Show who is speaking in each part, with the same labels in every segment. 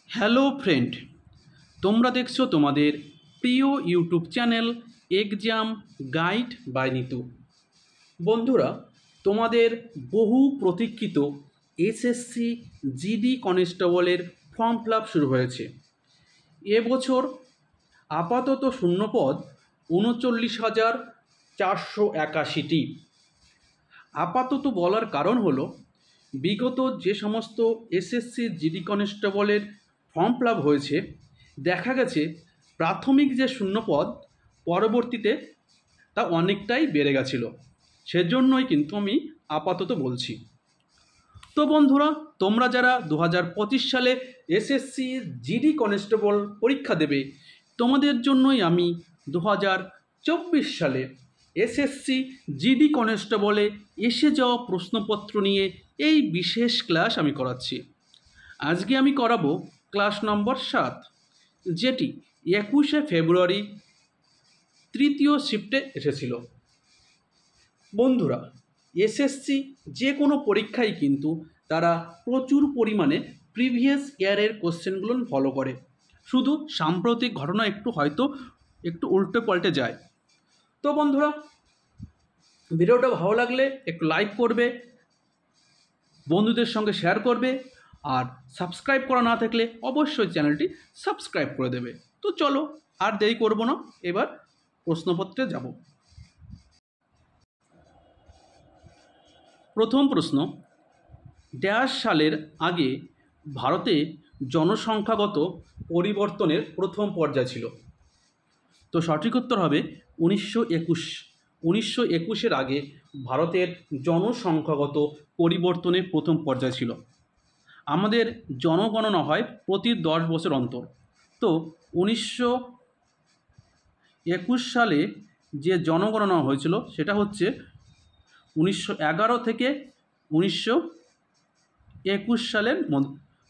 Speaker 1: Hello friend, তোমরা দেখছো তোমাদের প্রিয় YouTube channel exam guide by Nitu. বন্ধুরা, তোমাদের বহু প্রতীক্ষিত এসএসসি জিডি কনস্টেবলের ফর্ম ফিল আপ শুরু হয়েছে। এবছর আপাতত শূন্যপদ 39,481টি। আপাতত বলার কারণ হলো, বিগত যে সমস্ত এসএসসি জিডি কনস্টেবলের ফর্ম ফিল আপ হয়েছে, দেখা গেছে প্রাথমিক যে শূন্যপদ পরবর্তীতে তা অনেকটাই বেড়ে গেছিল। সেজন্যই কিন্তু আমি আপাতত বলছি। তো বন্ধুরা, তোমরা যারা 2025 সালে এসএসসি জিডি কনস্টেবল পরীক্ষা দেবে, তোমাদের জন্যই আমি 2024 সালে এসএসসি জিডি কনস্টেবলে এসে যাওয়া প্রশ্নপত্র নিয়ে এই বিশেষ ক্লাস আমি করাচ্ছি। আজকে আমি করাবো ক্লাস নম্বর 7, যেটি 21শে ফেব্রুয়ারি তৃতীয় শিফটে এসেছিল। বন্ধুরা, এসএসসি যে কোনো পরীক্ষায় কিন্তু তারা প্রচুর পরিমাণে প্রিভিয়াস ইয়ারের কোশ্চেনগুলো ফলো করে, শুধু সাম্প্রতিক ঘটনা একটু উল্টে পাল্টে যায়। তো বন্ধুরা, ভিডিওটা ভালো লাগলে একটু লাইক করবে, বন্ধুদের সঙ্গে শেয়ার করবে, আর সাবস্ক্রাইব করা না থাকলে অবশ্যই চ্যানেলটি সাবস্ক্রাইব করে দেবে। তো চলো, আর দেরি করব না, এবার প্রশ্নপত্রে যাব। প্রথম প্রশ্ন, ড্যাশ সালের আগে ভারতে জনসংখ্যাগত পরিবর্তনের প্রথম পর্যায় ছিল? তো সঠিক উত্তর হবে 1921। 1921-এর আগে ভারতের জনসংখ্যাগত পরিবর্তনের প্রথম পর্যায় ছিল। আমাদের জনগণনা হয় প্রতি 10 বছর অন্তর। তো 1921 সালে যে জনগণনা হয়েছিল সেটা হচ্ছে 1911 থেকে 1921 সালের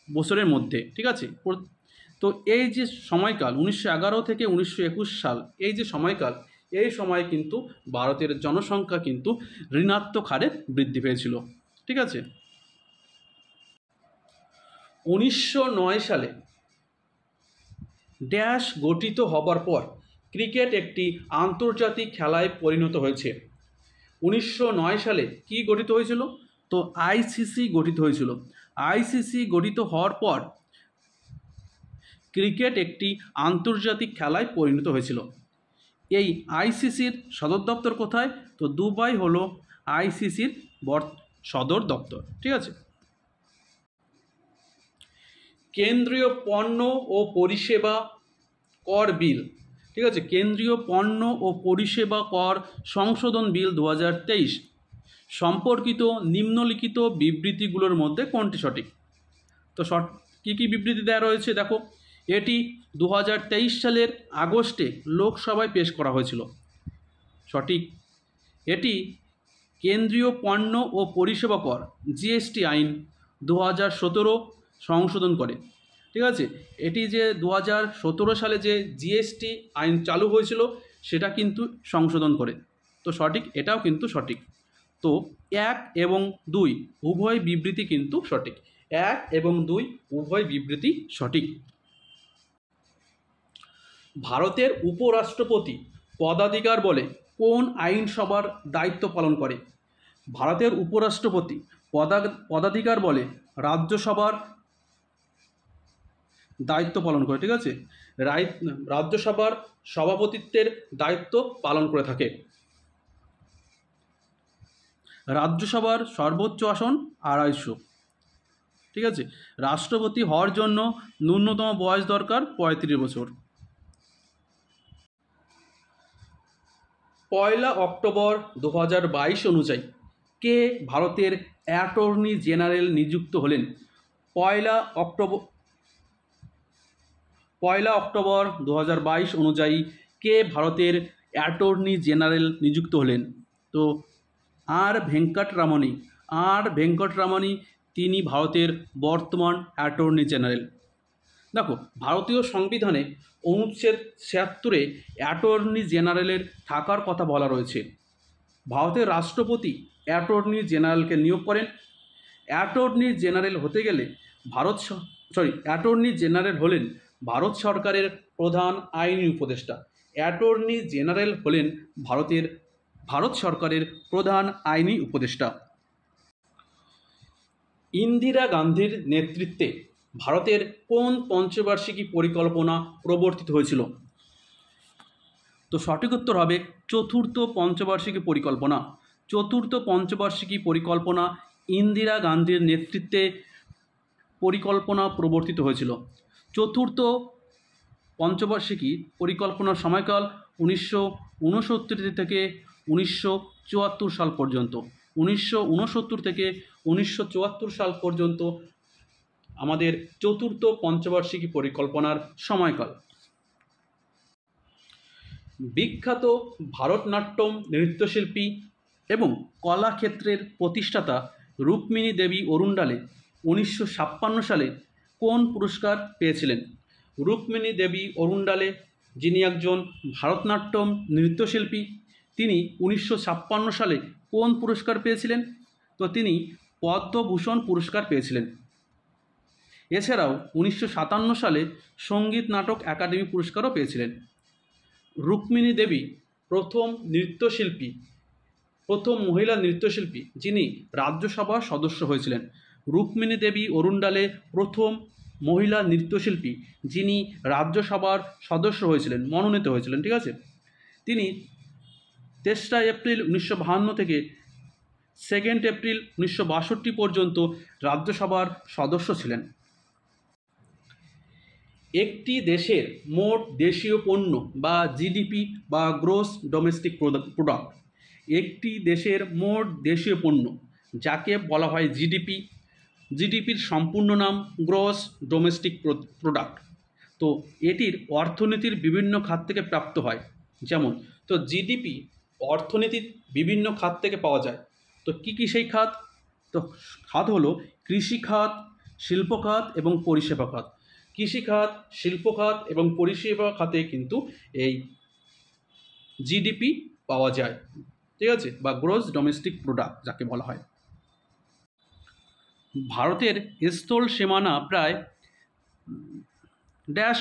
Speaker 1: বছরের মধ্যে, ঠিক আছে। তো এই যে সময়কাল 1911 থেকে 1921 সাল, এই যে সময়কাল, এই সময় কিন্তু ভারতের জনসংখ্যা কিন্তু ঋণাত্মক হারে বৃদ্ধি পেয়েছিল, ঠিক আছে। 1909 সালে ড্যাশ গঠিত হবার পর ক্রিকেট একটি আন্তর্জাতিক খেলায় পরিণত হয়েছে। 1909 সালে কি গঠিত হয়েছিল? তো আইসিসি গঠিত হয়েছিল। আইসিসি গঠিত হওয়ার পর ক্রিকেট একটি আন্তর্জাতিক খেলায় পরিণত হয়েছিল। এই আইসিসির সদর দপ্তর কোথায়? তো দুবাই হলো আইসিসির সদর দপ্তর, ঠিক আছে। কেন্দ্রীয় পণ্য ও পরিষেবা কর বিল, ঠিক আছে, কেন্দ্রীয় পণ্য ও পরিষেবা কর সংশোধন বিল 2023 সম্পর্কিত নিম্নলিখিত বিবৃতিগুলোর মধ্যে কোনটি সঠিক? তো কী কী বিবৃতি দেওয়া রয়েছে দেখো। এটি 2023 সালের আগস্টে লোকসভায় পেশ করা হয়েছিল। সঠিক। এটি কেন্দ্রীয় পণ্য ও পরিষেবা কর জিএসটি আইন 2017 সংশোধন করে, ঠিক আছে। এটি যে 2017 সালে যে জিএসটি আইন চালু হয়েছিল সেটা কিন্তু সংশোধন করে। তো সঠিক, এটাও কিন্তু সঠিক। তো 1 এবং 2 উভয় বিবৃতি কিন্তু সঠিক। 1 এবং 2 উভয় বিবৃতি সঠিক। ভারতের উপরাষ্ট্রপতি পদাধিকার বলে কোন আইনসভার দায়িত্ব পালন করে? ভারতের উপরাষ্ট্রপতি পদাধিকার বলে রাজ্যসভার দায়িত্ব পালন করে, ঠিক আছে। রাজ্যসভার সভাপতিত্বের দায়িত্ব পালন করে থাকে। রাজ্যসভার সর্বোচ্চ আসন 250, ঠিক আছে। রাষ্ট্রপতি হওয়ার জন্য ন্যূনতম বয়স দরকার 35 বছর। 1 অক্টোবর 2022 অনুযায়ী কে ভারতের অ্যাটর্নি জেনারেল নিযুক্ত হলেন? 1 অক্টোবর 2022 অনুযায়ী কে ভারতের অ্যাটর্নি জেনারেল নিযুক্ত হলেন? তো আর ভেঙ্কটরামণি তিনি ভারতের বর্তমান অ্যাটর্নি জেনারেল। দেখো, ভারতীয় সংবিধানে অনুচ্ছেদ 76-এ অ্যাটর্নি জেনারেলের থাকার কথা বলা রয়েছে। ভারতের রাষ্ট্রপতি অ্যাটর্নি জেনারেলকে নিয়োগ করেন। অ্যাটর্নি জেনারেল হতে গেলে ভারত অ্যাটর্নি জেনারেল হলেন ভারত সরকারের প্রধান আইনি উপদেষ্টা। অ্যাটর্নি জেনারেল হলেন ভারত সরকারের প্রধান আইনি উপদেষ্টা। ইন্দিরা গান্ধীর নেতৃত্বে ভারতের কোন পঞ্চবার্ষিকী পরিকল্পনা প্রবর্তিত হয়েছিল? তো সঠিক উত্তর হবে চতুর্থ পঞ্চবার্ষিকী পরিকল্পনা। চতুর্থ পঞ্চবার্ষিকী পরিকল্পনা ইন্দিরা গান্ধীর নেতৃত্বে পরিকল্পনা প্রবর্তিত হয়েছিল। চতুর্থ পঞ্চবার্ষিকী পরিকল্পনার সময়কাল 1969 থেকে 1974 সাল পর্যন্ত। 1969 থেকে 1974 সাল পর্যন্ত আমাদের চতুর্থ পঞ্চবার্ষিকী পরিকল্পনার সময়কাল। বিখ্যাত ভারতনাট্যম নৃত্যশিল্পী এবং কলাক্ষেত্রের প্রতিষ্ঠাতা রুক্মিণী দেবী অরুণ্ডালে 1956 সালে কোন পুরস্কার পেয়েছিলেন? রুক্মিণী দেবী অরুণ্ডালে, যিনি একজন ভারতনাট্যম নৃত্যশিল্পী, তিনি 1956 সালে কোন পুরস্কার পেয়েছিলেন? তো তিনি পদ্মভূষণ পুরস্কার পেয়েছিলেন। এছাড়াও 1957 সালে সঙ্গীত নাটক একাডেমি পুরস্কারও পেয়েছিলেন। রুক্মিণী দেবী প্রথম মহিলা নৃত্যশিল্পী যিনি রাজ্যসভার সদস্য হয়েছিলেন। রুক্মিণী দেবী অরুণ্ডালে প্রথম মহিলা নৃত্যশিল্পী যিনি রাজ্যসভার সদস্য হয়েছিলেন, মনোনীত হয়েছিলেন। ঠিক আছে, তিনি 3রা এপ্রিল 1952 থেকে 2 এপ্রিল 1962 পর্যন্ত রাজ্যসভার সদস্য ছিলেন। একটি দেশের মোট দেশীয় পণ্য বা জিডিপি বা গ্রোস ডোমেস্টিক প্রোডাক্ট, একটি দেশের মোট দেশীয় পণ্য যাকে বলা হয় জিডিপি, জিডিপির সম্পূর্ণ নাম গ্রস ডোমেস্টিক প্রোডাক্ট। তো এটির অর্থনীতির বিভিন্ন খাত থেকে প্রাপ্ত হয়। যেমন, তো জিডিপি অর্থনীতির বিভিন্ন খাত থেকে পাওয়া যায়। তো কী কী সেই খাত? তো খাত হলো কৃষি খাত, শিল্প খাত এবং পরিষেবা খাত। কৃষি খাত, শিল্প খাত এবং পরিষেবা খাতে কিন্তু এই জিডিপি পাওয়া যায়। ঠিক আছে, বা গ্রস ডোমেস্টিক প্রোডাক্ট যাকে বলা হয়। ভারতের স্থল সীমানা প্রায়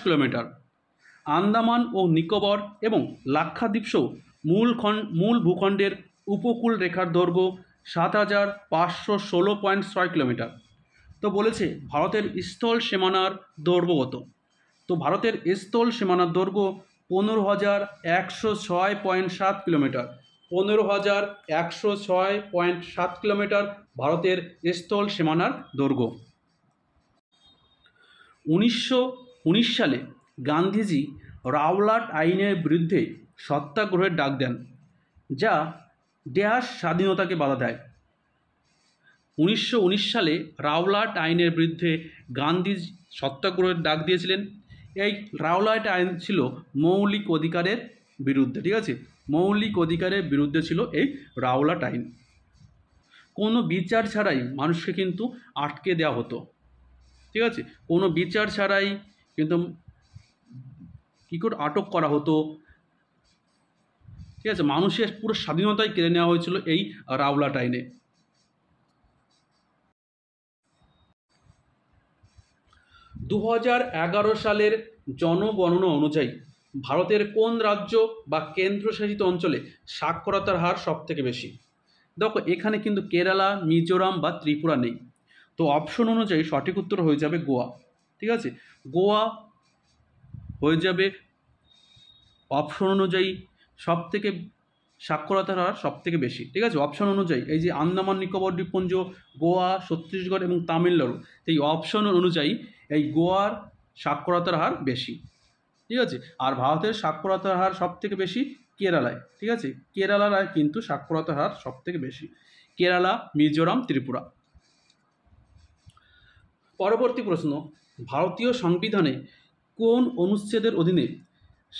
Speaker 1: কিলোমিটার। আন্দামান ও নিকোবর এবং লাক্ষাদ্বীপ সহ মূল ভূখণ্ডের উপকূল রেখার দৈর্ঘ্য 7516.6 কিলোমিটার। তো বলেছে ভারতের স্থল সীমানার দৈর্ঘ্য কত? তো ভারতের স্থল সীমানার দৈর্ঘ্য 15,106.7 কিলোমিটার। 15,106.7 কিলোমিটার ভারতের স্থল সীমানার দৈর্ঘ্য। 1919 সালে গান্ধীজি রাওলাট আইনের বিরুদ্ধে সত্যাগ্রহের ডাক দেন, যা ড্যাশ স্বাধীনতাকে বাধা দেয়। 1919 সালে রাওলাট আইনের বিরুদ্ধে গান্ধীজি সত্যাগ্রহের ডাক দিয়েছিলেন। এই রাওলাট আইন ছিল মৌলিক অধিকারের বিরুদ্ধে। ঠিক আছে, মৌলিক অধিকারের বিরুদ্ধে ছিল এই রাওলাট আইন। কোনো বিচার ছাড়াই মানুষকে কিন্তু আটকে দেওয়া হতো। ঠিক আছে, কোনো বিচার ছাড়াই কিন্তু কী করে আটক করা হতো। ঠিক আছে, মানুষের পুরো স্বাধীনতাই কেড়ে নেওয়া হয়েছিল এই রাওলাট আইনে। দু সালের জনগণনা অনুযায়ী ভারতের কোন রাজ্য বা কেন্দ্রশাসিত অঞ্চলে সাক্ষরতার হার সবথেকে বেশি? দেখো, এখানে কিন্তু কেরালা, মিজোরাম বা ত্রিপুরা নেই। তো অপশন অনুযায়ী সঠিক উত্তর হয়ে যাবে গোয়া। ঠিক আছে, গোয়া হয়ে যাবে অপশন অনুযায়ী সবথেকে সাক্ষরতার হার সবথেকে বেশি। ঠিক আছে, অপশন অনুযায়ী এই যে আন্দামান নিকোবর দ্বীপপুঞ্জ, গোয়া, ছত্তিশগড় এবং তামিলনাড়ু, এই অপশন অনুযায়ী এই গোয়ার সাক্ষরতার হার বেশি। ঠিক আছে, আর ভারতের সাক্ষরতার হার সবথেকে বেশি কেরালায়। ঠিক আছে, কেরালায় কিন্তু সাক্ষরতার হার সবথেকে বেশি। কেরালা, মিজোরাম, ত্রিপুরা। পরবর্তী প্রশ্ন, ভারতীয় সংবিধানে কোন অনুচ্ছেদের অধীনে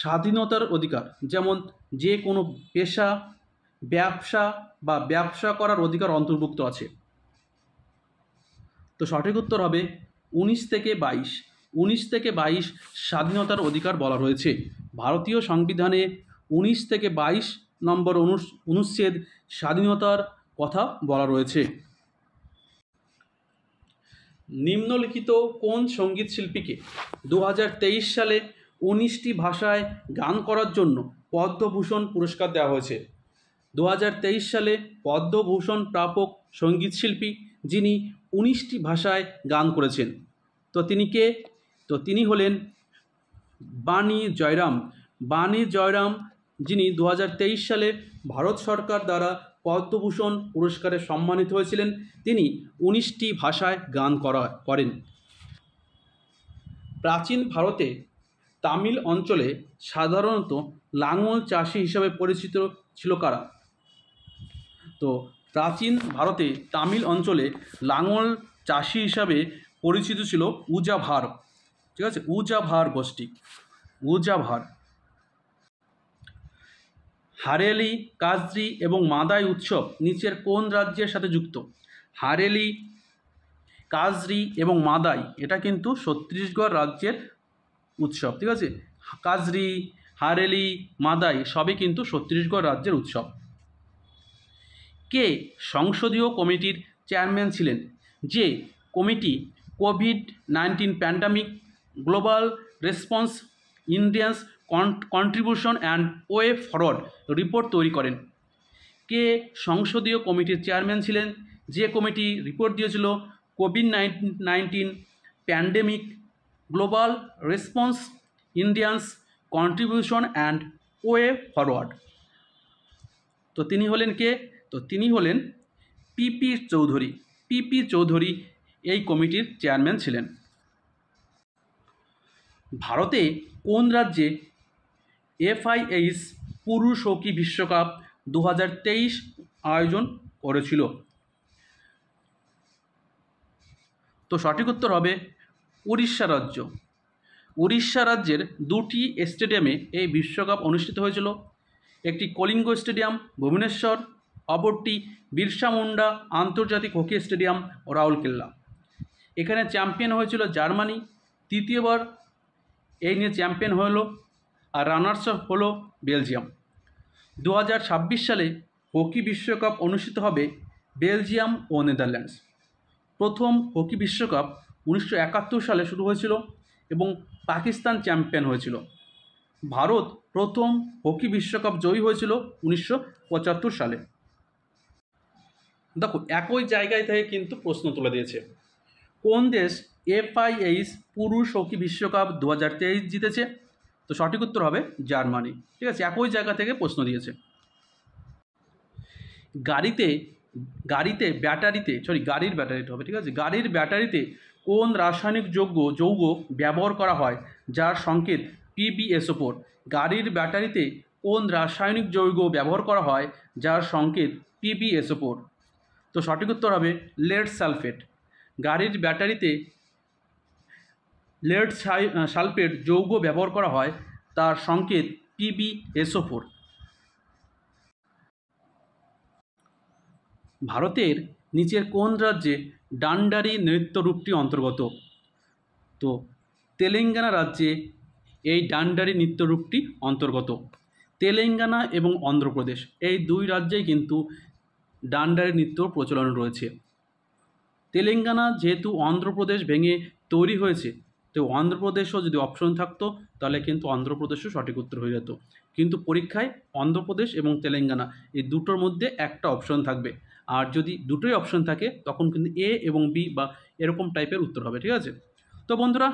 Speaker 1: স্বাধীনতার অধিকার, যেমন যে কোনো পেশা, ব্যবসা বা ব্যবসা করার অধিকার অন্তর্ভুক্ত আছে? তো সঠিক উত্তর হবে 19 থেকে 22। 19 থেকে 22 স্বাধীনতার অধিকার বলা রয়েছে। ভারতীয় সংবিধানে 19 থেকে 22 নম্বর অনুচ্ছেদ স্বাধীনতার কথা বলা রয়েছে। নিম্নলিখিত কোন সঙ্গীত শিল্পীকে 2023 সালে 19টি ভাষায় গান করার জন্য পদ্মভূষণ পুরস্কার দেওয়া হয়েছে? 2023 সালে পদ্মভূষণ প্রাপক সঙ্গীত শিল্পী যিনি 19টি ভাষায় গান করেছেন, তো তিনি কে? তো তিনি হলেন বাণী জয়রাম। বাণী জয়রাম, যিনি 2023 সালে ভারত সরকার দ্বারা পদ্মভূষণ পুরস্কারে সম্মানিত হয়েছিলেন। তিনি 19টি ভাষায় গান করেন। প্রাচীন ভারতে তামিল অঞ্চলে সাধারণত লাঙল চাষি হিসাবে পরিচিত ছিল কারা? তো প্রাচীন ভারতে তামিল অঞ্চলে লাঙল চাষি হিসাবে পরিচিত ছিল উজাভার। ঠিক আছে, উজাভার গোষ্ঠী, উজাভার। হারেলি, কাজরি এবং মাদাই উৎসব নিচের কোন রাজ্যের সাথে যুক্ত? হারেলি, কাজরি এবং মাদাই এটা কিন্তু ছত্তিশগড় রাজ্যের উৎসব। ঠিক আছে, কাজরি, হারেলি, মাদাই সবই কিন্তু ছত্তিশগড় রাজ্যের উৎসব। কে সংসদীয় কমিটির চেয়ারম্যান ছিলেন? যে committee COVID-19 pandemic, global response, Indians contribution and way forward report তৈরি করেন? কে সংসদীয় কমিটির চেয়ারম্যান ছিলেন যে কমিটি রিপোর্ট দিয়েছিল COVID-19 pandemic, global response, Indians contribution and way forward? তো তিনি হলেন কে? তো তিনি হলেন পিপি চৌধুরী। পিপি চৌধুরী এই কমিটির চেয়ারম্যান ছিলেন। ভারতে কোন রাজ্যে FIH পুরুষ হকি বিশ্বকাপ 2023 আয়োজন করেছিল? তো সঠিক উত্তর হবে উড়িষ্যা রাজ্য। উড়িষ্যা রাজ্যের দুটি স্টেডিয়ামে এই বিশ্বকাপ অনুষ্ঠিত হয়েছিল। একটি কলিঙ্গ স্টেডিয়াম ভুবনেশ্বর, অপরটি বিরসা মুন্ডা আন্তর্জাতিক হকি স্টেডিয়াম রাউরকেলা। এখানে চ্যাম্পিয়ন হয়েছিল জার্মানি, তৃতীয়বার এই নিয়ে চ্যাম্পিয়ন হলো, আর রানার্স আপ হলো বেলজিয়াম। 2026 সালে হকি বিশ্বকাপ অনুষ্ঠিত হবে বেলজিয়াম ও নেদারল্যান্ডস। প্রথম হকি বিশ্বকাপ 1971 সালে শুরু হয়েছিল এবং পাকিস্তান চ্যাম্পিয়ন হয়েছিল। ভারত প্রথম হকি বিশ্বকাপ জয়ী হয়েছিল 1975 সালে। দেখো, একই জায়গায় থেকে কিন্তু প্রশ্ন তুলে দিয়েছে। কোন দেশ FIH পুরুষ হকি বিশ্বকাপ 2023 জিতেছে? তো সঠিক উত্তর হবে জার্মানি। ঠিক আছে, একই জায়গা থেকে প্রশ্ন দিয়েছে। গাড়ির ব্যাটারিতে হবে, ঠিক আছে, গাড়ির ব্যাটারিতে কোন রাসায়নিক যৌগ ব্যবহার করা হয় যার সংকেত PbSO4? গাড়ির ব্যাটারিতে কোন রাসায়নিক যৌগ ব্যবহার করা হয় যার সংকেত PbSO4? তো সঠিক উত্তর হবে লেড সালফেট। গাড়ির ব্যাটারিতে লেড সালফেট যৌগ ব্যবহার করা হয়, তার সংকেত PbSO4। ভারতের নিচের কোন রাজ্যে ডান্ডারি নৃত্যরূপটি অন্তর্গত? তো তেলেঙ্গানা রাজ্যে এই ডান্ডারি নৃত্যরূপটি অন্তর্গত। তেলেঙ্গানা এবং অন্ধ্রপ্রদেশ এই দুই রাজ্যেই কিন্তু ডান্ডারি নৃত্য প্রচলন রয়েছে। তেলেঙ্গানা যেহেতু অন্ধ্রপ্রদেশ ভেঙে তৈরি হয়েছে, তো অন্ধ্রপ্রদেশও যদি অপশন থাকতো তাহলে কিন্তু অন্ধ্রপ্রদেশও সঠিক উত্তর হয়ে যেত। কিন্তু পরীক্ষায় অন্ধ্রপ্রদেশ এবং তেলেঙ্গানা এই দুটোর মধ্যে একটা অপশন থাকবে, আর যদি দুটোই অপশন থাকে তখন কিন্তু A এবং B বা এরকম টাইপের উত্তর হবে। ঠিক আছে, তো বন্ধুরা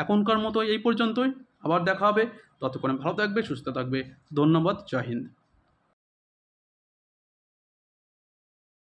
Speaker 1: এখনকার মতো এই পর্যন্তই, আবার দেখা হবে। ততক্ষণে ভালো থাকবে, সুস্থ থাকবে। ধন্যবাদ, জয় হিন্দ।